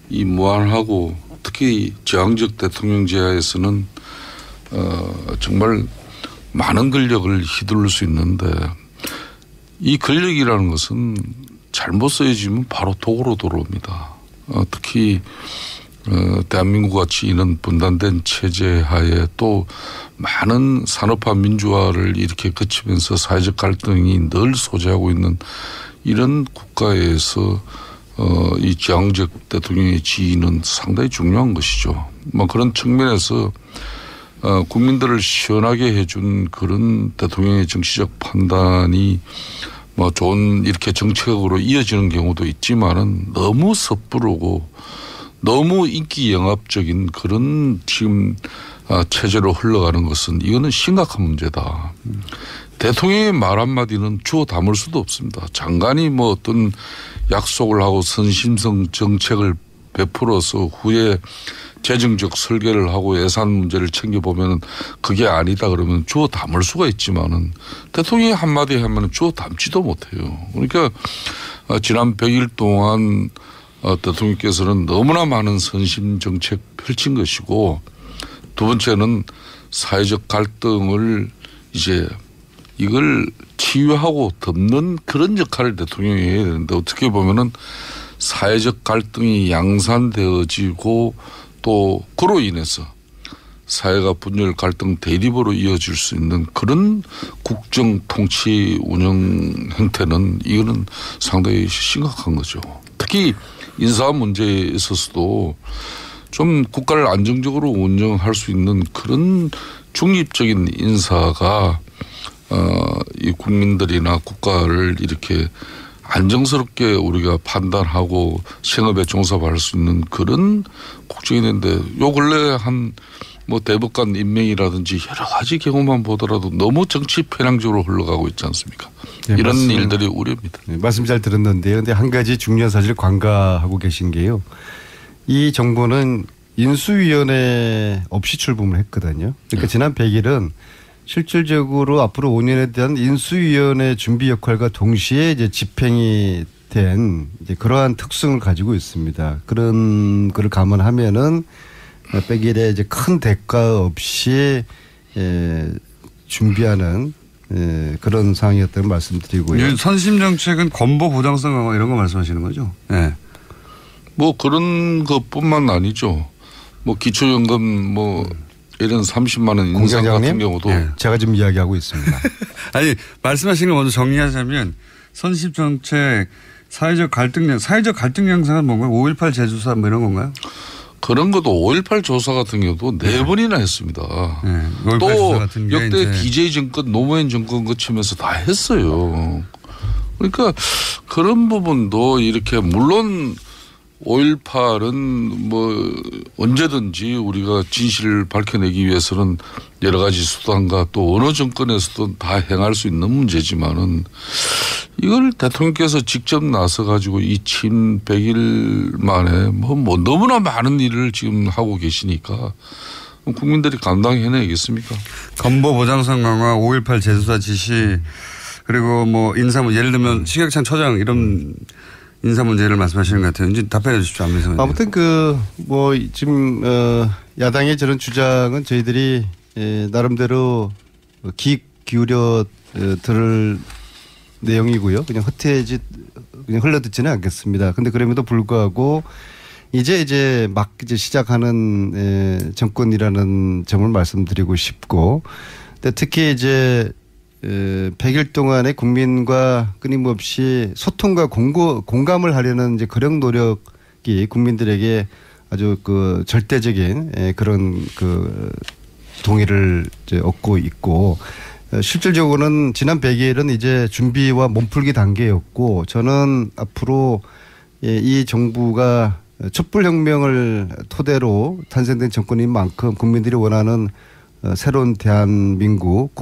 이 무한하고 특히 저항적 대통령제하에서는 정말 많은 권력을 휘둘릴 수 있는데 이 권력이라는 것은 잘못 쓰여지면 바로 독으로 돌아옵니다. 특히 대한민국 같이 이런 분단된 체제 하에 또 많은 산업화 민주화를 이렇게 거치면서 사회적 갈등이 늘 소재하고 있는 이런 국가에서 이 저항적 대통령의 지위는 상당히 중요한 것이죠. 뭐 그런 측면에서 국민들을 시원하게 해준 그런 대통령의 정치적 판단이 뭐 좋은 이렇게 정책으로 이어지는 경우도 있지만은 너무 섣부르고 너무 인기 영합적인 그런 지금 체제로 흘러가는 것은 이거는 심각한 문제다. 대통령의 말 한마디는 주워 담을 수도 없습니다. 장관이 뭐 어떤 약속을 하고 선심성 정책을 베풀어서 후에 재정적 설계를 하고 예산 문제를 챙겨보면 그게 아니다 그러면 주워 담을 수가 있지만은 대통령이 한마디 하면 주워 담지도 못해요. 그러니까 지난 100일 동안 대통령께서는 너무나 많은 선심 정책 펼친 것이고 두 번째는 사회적 갈등을 이제 이걸 치유하고 덮는 그런 역할을 대통령이 해야 되는데 어떻게 보면은 사회적 갈등이 양산되어지고 또 그로 인해서 사회가 분열 갈등 대립으로 이어질 수 있는 그런 국정 통치 운영 형태는 이거는 상당히 심각한 거죠. 특히 인사 문제에 있어서도 좀 국가를 안정적으로 운영할 수 있는 그런 중립적인 인사가 이 국민들이나 국가를 이렇게 안정스럽게 우리가 판단하고 생업에 종사할 수 있는 그런 국정이 있는데 요 근래 한 뭐 대법관 임명이라든지 여러 가지 경우만 보더라도 너무 정치 편향적으로 흘러가고 있지 않습니까? 네, 이런 말씀, 일들이 우려입니다. 네, 말씀 잘 들었는데요. 근데 한 가지 중요한 사실을 관가하고 계신 게요. 이 정부는 인수위원회 없이 출범을 했거든요. 그러니까 지난 100일은 실질적으로 앞으로 5년에 대한 인수위원회 준비 역할과 동시에 이제 집행이 된 이제 그러한 특성을 가지고 있습니다. 그런 거를 감안하면은 100일에 이제 큰 대가 없이 준비하는 그런 상황이었다는 말씀드리고요. 선심 정책은 건보 보장성 강화 이런 거 말씀하시는 거죠? 네. 뭐 그런 것뿐만 아니죠. 뭐 기초연금 뭐 이런 30만 원 인상 같은 경우도 제가 지금 이야기하고 있습니다. 아니 말씀하신 걸 먼저 정리하자면 선심 정책 사회적 갈등 양상은 뭔가요? 5.18 재조사 뭐 이런 건가요? 그런 것도 5.18 조사 같은 경우도 4번이나 했습니다. 네, 또 역대 DJ 정권 노무현 정권 거치면서 다 했어요. 그러니까 그런 부분도 이렇게 물론 5.18은 뭐 언제든지 우리가 진실을 밝혀내기 위해서는 여러 가지 수단과 또 어느 정권에서도 다 행할 수 있는 문제지만은 이걸 대통령께서 직접 나서 가지고 이 친 100일 만에 뭐 너무나 많은 일을 지금 하고 계시니까 국민들이 감당해내겠습니까? 건보 보장성 강화, 5.18 재조사 지시 그리고 뭐 인사 예를 들면 신격찬 처장 이런 인사 문제를 말씀하시는 것 같아요. 이제 답변해 주십시오. 안민석 의원님. 아무튼 뭐 지금 야당의 저런 주장은 저희들이 나름대로 귀 기울여 들을 내용이고요. 그냥 그냥 흘러듣지는 않겠습니다. 근데 그럼에도 불구하고 이제 막 정권이라는 점을 말씀드리고 싶고, 근데 특히 이제 100일 동안의 국민과 끊임없이 소통과 공감을 하려는 이제 그런 노력이 국민들에게 아주 그 절대적인 그런 그 동의를 이제 얻고 있고 실질적으로는 지난 100일은 이제 준비와 몸풀기 단계였고 저는 앞으로 이 정부가 촛불혁명을 토대로 탄생된 정권인 만큼 국민들이 원하는 새로운 대한민국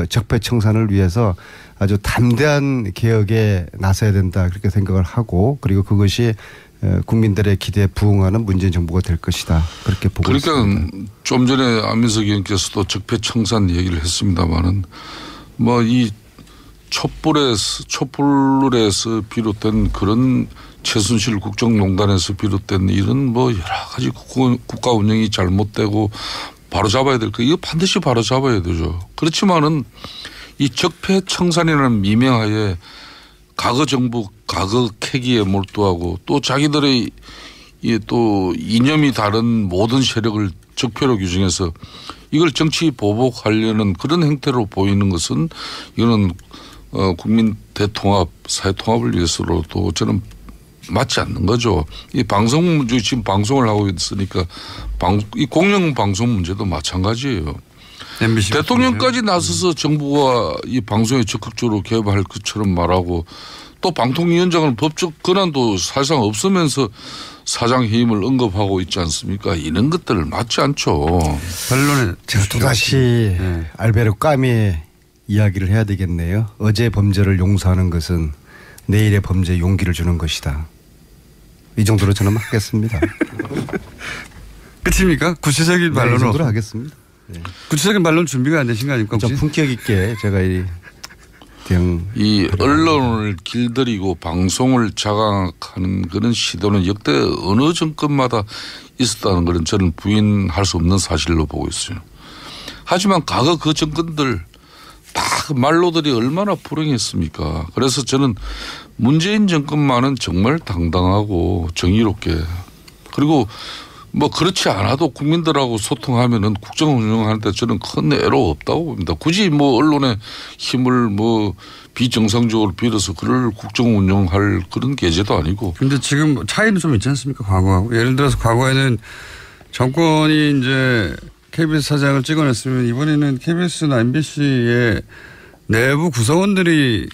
적폐청산을 위해서 아주 담대한 개혁에 나서야 된다 그렇게 생각을 하고 그리고 그것이 국민들의 기대에 부응하는 문재인 정부가 될 것이다 그렇게 보고 있습니다. 그러니까 좀 전에 안민석 의원께서도 적폐청산 얘기를 했습니다마는 뭐 이 촛불에서 비롯된 그런 최순실 국정농단에서 비롯된 이런 뭐 여러 가지 국가 운영이 잘못되고 바로 잡아야 될 거 이거 반드시 바로 잡아야 되죠. 그렇지만은 이 적폐청산이라는 미명하에 과거 정부 과거 캐기에 몰두하고 또 자기들의 또 이념이 다른 모든 세력을 적폐로 규정해서 이걸 정치 보복하려는 그런 행태로 보이는 것은 이거는 국민 대통합 사회통합을 위해서로도 저는 맞지 않는 거죠. 이 방송 문제 지금 방송을 하고 있으니까 이 공영방송 문제도 마찬가지예요. 대통령까지 나서서 정부가 이 방송에 적극적으로 개입할 것처럼 말하고 또 방통위원장은 법적 권한도 사실상 없으면서 사장 해임을 언급하고 있지 않습니까? 이런 것들을 맞지 않죠. 결론은 제가 또다시 알베르 까미의 이야기를 해야 되겠네요. 어제 범죄를 용서하는 것은 내일의 범죄에 용기를 주는 것이다. 이 정도로 저는 하겠습니다. 끝입니까? 구체적인 말로는. 이 정도로 하겠습니다. 네. 구체적인 말로는 준비가 안 되신 거 아닙니까? 좀 품격 있게 제가 이 언론을 길들이고 방송을 장악하는 그런 시도는 역대 어느 정권마다 있었다는 것은 저는 부인할 수 없는 사실로 보고 있어요. 하지만 과거 그 정권들 다 그 말로들이 얼마나 불행했습니까? 그래서 저는 문재인 정권만은 정말 당당하고 정의롭게 그리고 뭐 그렇지 않아도 국민들하고 소통하면은 국정 운영하는데 저는 큰 애로 없다고 봅니다. 굳이 뭐 언론의 힘을 뭐 비정상적으로 빌어서 그걸 국정 운영할 그런 계제도 아니고. 근데 지금 차이는 좀 있지 않습니까? 과거하고. 예를 들어서 과거에는 정권이 이제 KBS 사장을 찍어냈으면 이번에는 KBS나 MBC의 내부 구성원들이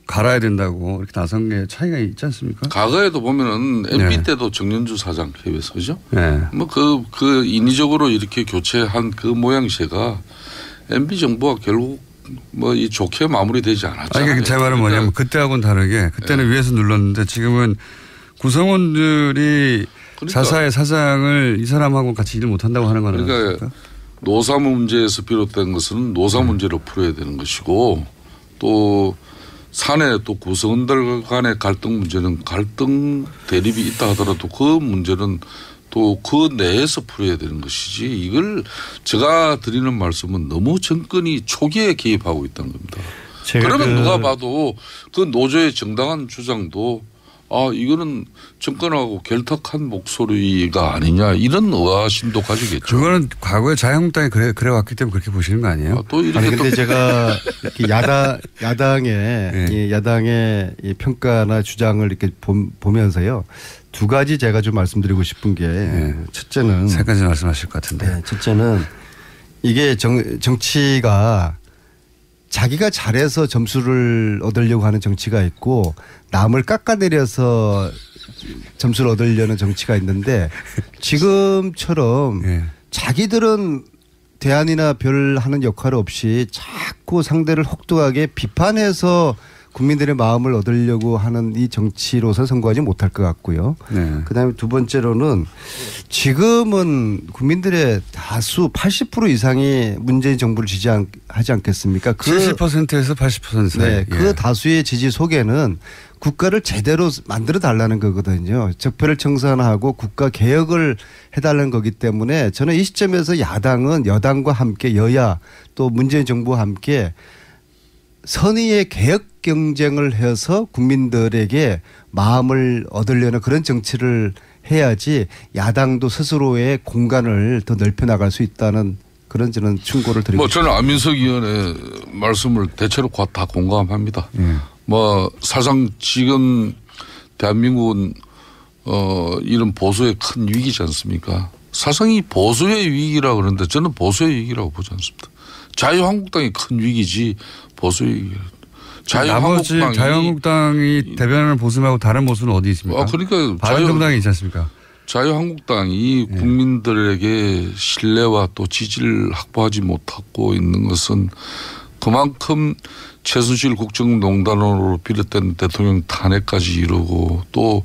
갈아야 된다고 이렇게 나선 게 차이가 있지 않습니까? 과거에도 보면은 MB 때도 정년주 사장 KBS 그죠? 네. 뭐 그 인위적으로 이렇게 교체한 그 모양새가 MB 정부가 결국 뭐 이 좋게 마무리되지 않았잖아요. 아니, 제 말은 뭐냐면 그때하고는 다르게 그때는 위에서 눌렀는데 지금은 구성원들이 자사의 사장을 이 사람하고 같이 일을 못한다고 하는 거는 그러니까 노사 문제에서 비롯된 것은 노사 문제로 풀어야 되는 것이고 또 사내 또 구성원들 간의 갈등 문제는 갈등 대립이 있다 하더라도 그 문제는 또 그 내에서 풀어야 되는 것이지 이걸 제가 드리는 말씀은 너무 정권이 초기에 개입하고 있다는 겁니다. 그러면 누가 봐도 그 노조의 정당한 주장도 이거는 정권하고 결탁한 목소리가 아니냐 이런 의아심도 가지겠죠. 그거는 과거에 자유한국당이 그래 왔기 때문에 그렇게 보시는 거 아니에요? 또 이렇게 근데 제가 이렇게 야당의 이 평가나 주장을 이렇게 보면서요. 두 가지 제가 좀 말씀드리고 싶은 게 첫째는 세 가지 말씀하실 것 같은데. 첫째는 이게 정치가 자기가 잘해서 점수를 얻으려고 하는 정치가 있고 남을 깎아내려서 점수를 얻으려는 정치가 있는데 지금처럼 자기들은 대안이나 별 하는 역할 없이 자꾸 상대를 혹독하게 비판해서 국민들의 마음을 얻으려고 하는 이 정치로서 선거하지 못할 것 같고요. 그다음에 두 번째로는 지금은 국민들의 다수 80% 이상이 문재인 정부를 지지하지 않겠습니까? 70%에서 80% 사이. 네, 그 다수의 지지 속에는 국가를 제대로 만들어 달라는 거거든요. 적폐를 청산하고 국가 개혁을 해달라는 거기 때문에 저는 이 시점에서 야당은 여당과 함께 여야 또 문재인 정부와 함께 선의의 개혁 경쟁을 해서 국민들에게 마음을 얻으려는 그런 정치를 해야지 야당도 스스로의 공간을 더 넓혀 나갈 수 있다는 그런 저는 충고를 드리고 뭐 저는 안민석 의원의 말씀을 대체로 다 공감합니다. 뭐 사실상 지금 대한민국은 이런 보수의 큰 위기지 않습니까? 사실상 이 보수의 위기라고 그러는데 저는 보수의 위기라고 보지 않습니다. 자유한국당이 큰 위기지 보수의 위기. 나머지 자유한국당이 대변하는 보수하고 다른 보수는 어디 있습니까? 그러니까 바른정당이 있지 않습니까? 자유한국당이 국민들에게 신뢰와 또 지지를 확보하지 못하고 있는 것은 그만큼 최순실 국정농단으로 비롯된 대통령 탄핵까지 이루고 또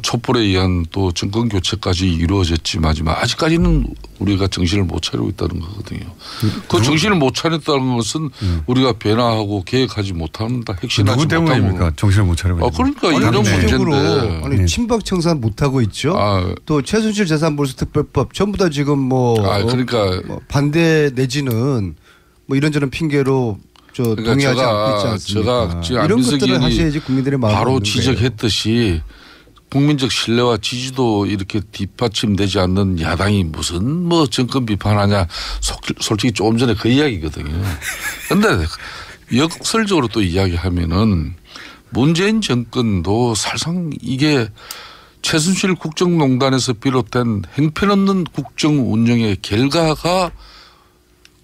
촛불에 의한 또 정권 교체까지 이루어졌지만 아직까지는 우리가 정신을 못 차리고 있다는 거거든요. 그 정신을 못 차렸다는 것은 우리가 변화하고 계획하지 못한다. 핵심하지 누구 때문입니까? 정신을 못 차리고. 그러니까 이런 문제인데. 아니 친박 청산 못 하고 있죠. 또 최순실 재산몰수특별법 전부 다 지금 뭐 그러니까 뭐 반대 내지는 뭐 이런저런 핑계로 동의하지 않고 있지 않습니까? 제가 이런 것들을 하셔야지 국민들의 마음을 바로 지적했듯이 국민적 신뢰와 지지도 이렇게 뒷받침되지 않는 야당이 무슨 뭐 정권 비판하냐 솔직히 조금 전에 그 이야기거든요. 그런데 역설적으로 또 이야기하면은 문재인 정권도 사실상 이게 최순실 국정농단에서 비롯된 행편없는 국정 운영의 결과가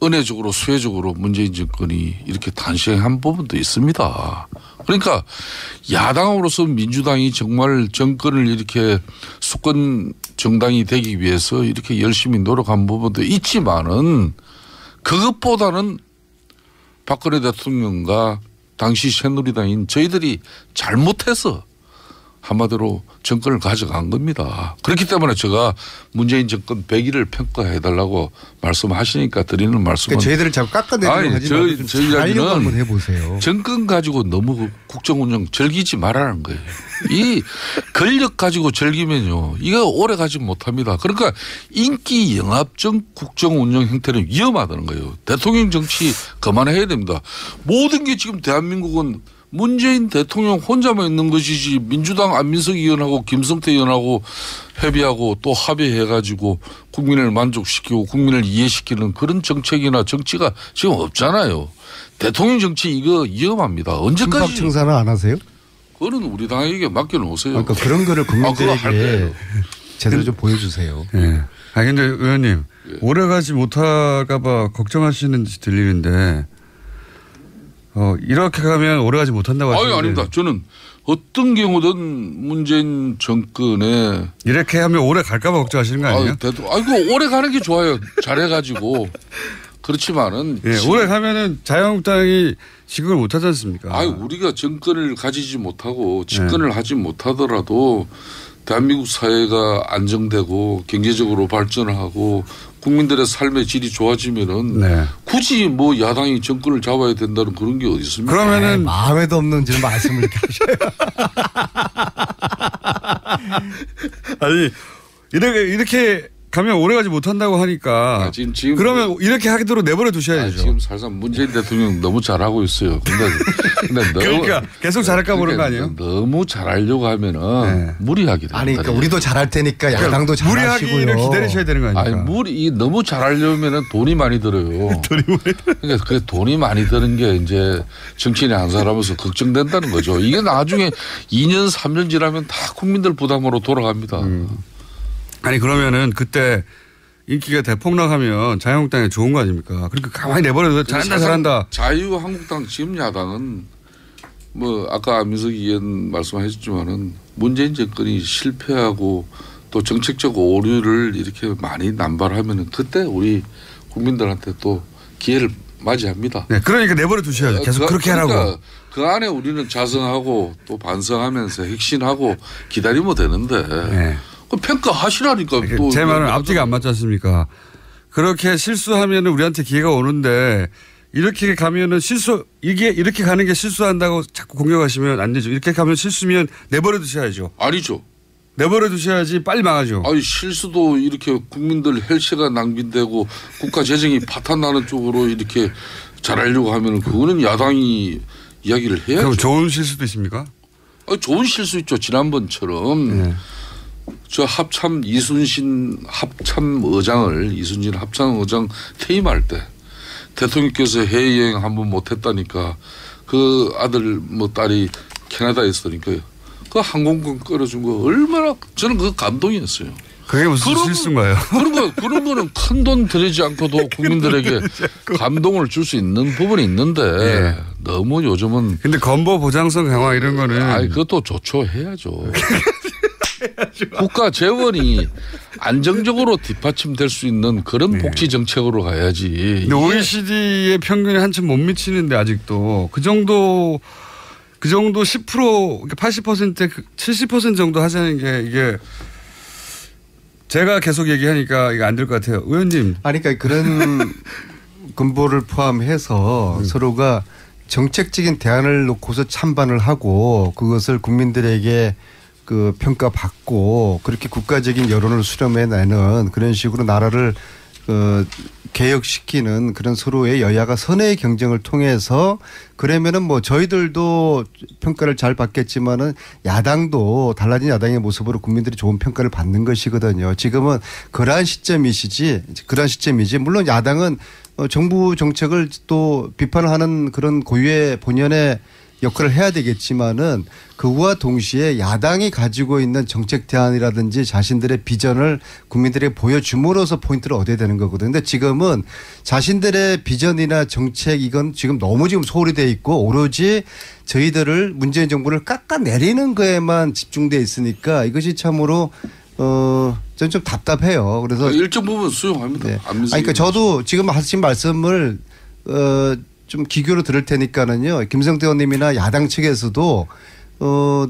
은혜적으로 수혜적으로 문재인 정권이 이렇게 탄생한 부분도 있습니다. 그러니까 야당으로서 민주당이 정말 정권을 이렇게 수권 정당이 되기 위해서 이렇게 열심히 노력한 부분도 있지만은 그것보다는 박근혜 대통령과 당시 새누리당인 저희들이 잘못해서 한마디로 정권을 가져간 겁니다. 그렇기 때문에 제가 문재인 정권 100일을 평가해달라고 말씀하시니까 드리는 말씀은. 그러니까 저희들을 자꾸 깎아내리려고 하지 말고 좀 잘하려고 한번 해보세요. 정권 가지고 너무 국정운영 즐기지 말라는 거예요. 이 권력 가지고 즐기면요. 이거 오래 가지 못합니다. 그러니까 인기 영합적 국정운영 형태는 위험하다는 거예요. 대통령 정치 그만해야 됩니다. 모든 게 지금 대한민국은 문재인 대통령 혼자만 있는 것이지 민주당 안민석 의원하고 김성태 의원하고 협의하고 또 합의해가지고 국민을 만족시키고 국민을 이해시키는 그런 정책이나 정치가 지금 없잖아요. 대통령 정치 이거 위험합니다. 언제까지. 친박 청산을 안 하세요? 그거는 우리 당에게 맡겨놓으세요. 그러니까 그런 거를 국민들에게 제대로 좀 보여주세요. 네. 근데 의원님 오래 가지 못할까 봐 걱정하시는지 들리는데 이렇게 가면 오래가지 못한다고 하시는데. 아닙니다. 저는 어떤 경우든 문재인 정권에 이렇게 하면 오래 갈까 봐 걱정하시는 거 아니에요? 아이고 오래 가는 게 좋아요. 잘해가지고. 그렇지만은. 오래 가면은 자유한국당이 집권을 못하지 않습니까? 우리가 정권을 가지지 못하고 집권을 하지 못하더라도 대한민국 사회가 안정되고 경제적으로 발전하고 국민들의 삶의 질이 좋아지면은 굳이 뭐 야당이 정권을 잡아야 된다는 그런 게 어디 있습니까? 그러면은 마음에도 없는 지금 말씀을 이렇게 하셔요. 아니 이렇게 가면 오래가지 못한다고 하니까 지금 그러면 이렇게 하도록 내버려 두셔야죠. 지금 사실상 문재인 대통령 너무 잘하고 있어요. 근데 너무 그러니까 계속 잘할까 보는 거 아니에요? 너무 잘하려고 하면은 무리하게 됩니다. 그러니까 우리도 잘할 테니까 야당도 잘하시고요. 무리하기를 기다리셔야 되는 거 아닙니까? 너무 잘하려면은 돈이 많이 들어요. 그러니까 그 돈이 많이 드는 게 이제 정치인이 한 사람으로서 걱정된다는 거죠. 이게 나중에 2년 3년 지나면 다 국민들 부담으로 돌아갑니다. 아니 그러면은 그때 인기가 대폭락하면 자유한국당이 좋은 거 아닙니까? 그러니까 가만히 내버려둬 잘한다. 자유한국당 지금 야당은 뭐 아까 안민석 의원 말씀하셨지만은 문재인 정권이 실패하고 또 정책적 오류를 이렇게 많이 남발하면은 그때 우리 국민들한테 또 기회를 맞이합니다. 네, 그러니까 내버려 두셔야죠. 계속 그렇게 하라고. 그 안에 우리는 자성하고 또 반성하면서 핵심하고 기다리면 되는데. 평가하시라니까. 또 제 말은 앞뒤가 안 맞지 않습니까? 그렇게 실수하면 우리한테 기회가 오는데 이렇게 가면은 이렇게 가는 게 실수한다고 자꾸 공격하시면 안 되죠. 이렇게 가면 실수면 내버려 두셔야죠. 아니죠. 내버려 두셔야지 빨리 망하죠. 실수도 이렇게 국민들 혈세가 낭비되고 국가 재정이 파탄나는 쪽으로 이렇게 잘하려고 하면 그거는 야당이 이야기를 해야죠. 그럼 좋은 실수도 있습니까? 좋은 실수 있죠. 지난번처럼. 저 합참 이순신 합참의장을 이순신 합참의장 퇴임할 때 대통령께서 해외 여행 한 번 못했다니까 그 아들 뭐 딸이 캐나다에 있으니까요. 그 항공권 끌어준 거 얼마나 저는 그 감동이었어요. 그게 무슨 실수인가요? 그런 거는 큰 돈 들이지 않고도 국민들에게 감동을 줄 수 있는 부분이 있는데 예. 너무 요즘은. 근데 건보 보장성 강화 이런 거는. 아니 그것도 좋죠. 해야죠. 국가 재원이 안정적으로 뒷받침될 수 있는 그런 복지 정책으로 가야지. 근데 OECD의 평균에 한참 못 미치는데 아직도 그 정도 10% 80% 70% 정도 하자는 게 이게 제가 계속 얘기하니까 이거 안 될 것 같아요. 의원님. 아니 그러니까 그런 근보를 포함해서 서로가 정책적인 대안을 놓고서 찬반을 하고 그것을 국민들에게 그 평가받고 그렇게 국가적인 여론을 수렴해내는 그런 식으로 나라를 개혁시키는 그런 서로의 여야가 선의의 경쟁을 통해서 그러면은 뭐 저희들도 평가를 잘 받겠지만은 야당도 달라진 야당의 모습으로 국민들이 좋은 평가를 받는 것이거든요. 지금은 그러한 시점이지 물론 야당은 정부 정책을 또 비판을 하는 그런 고유의 본연의 역할을 해야 되겠지만은 그와 동시에 야당이 가지고 있는 정책 대안이라든지 자신들의 비전을 국민들에게 보여줌으로써 포인트를 얻어야 되는 거거든요. 근데 지금은 자신들의 비전이나 정책 이건 지금 너무 지금 소홀히 돼 있고 오로지 저희들을 문재인 정부를 깎아내리는 거에만 집중돼 있으니까 이것이 참으로 저는 좀 답답해요. 그래서 일정 부분 수용합니다. 네. 그러니까 저도 지금 하신 말씀을 좀 기교로 들을 테니까는요. 김성태 의원님이나 야당 측에서도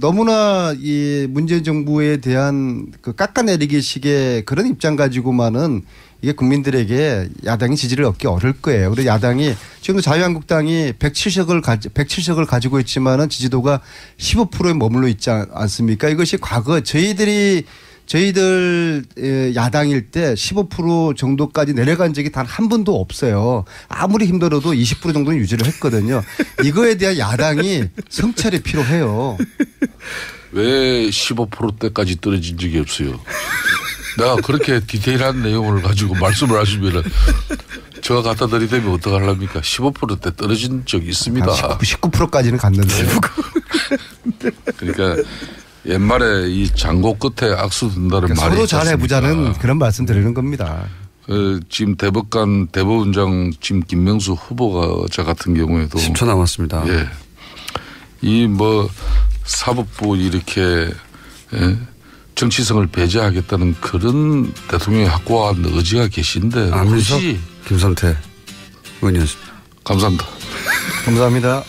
너무나 이 문재인 정부에 대한 그 깎아내리기 식의 그런 입장 가지고만은 이게 국민들에게 야당이 지지를 얻기 어려울 거예요. 그리고 야당이 지금도 자유한국당이 107석을 가지고 있지만은 지지도가 15%에 머물러 있지 않습니까? 이것이 과거 저희들 야당일 때 15% 정도까지 내려간 적이 단 한 번도 없어요. 아무리 힘들어도 20% 정도는 유지를 했거든요. 이거에 대한 야당이 성찰이 필요해요. 왜 15%대까지 떨어진 적이 없어요? 내가 그렇게 디테일한 내용을 가지고 말씀을 하시면 제가 갖다 드리면 어떡하려니까 15%대 떨어진 적이 있습니다. 19%까지는 갔는데. 그러니까 옛말에 이 장고 끝에 악수 둔다는 말이 서로 잘해보자는 그런 말씀 드리는 겁니다. 지금 대법원장 지금 김명수 후보가 저 같은 경우에도 10초 남았습니다. 예. 이 뭐 사법부 이렇게 정치성을 배제하겠다는 그런 대통령의 확고한 의지가 계신데 김성태 의원이었습니다. 감사합니다. 감사합니다.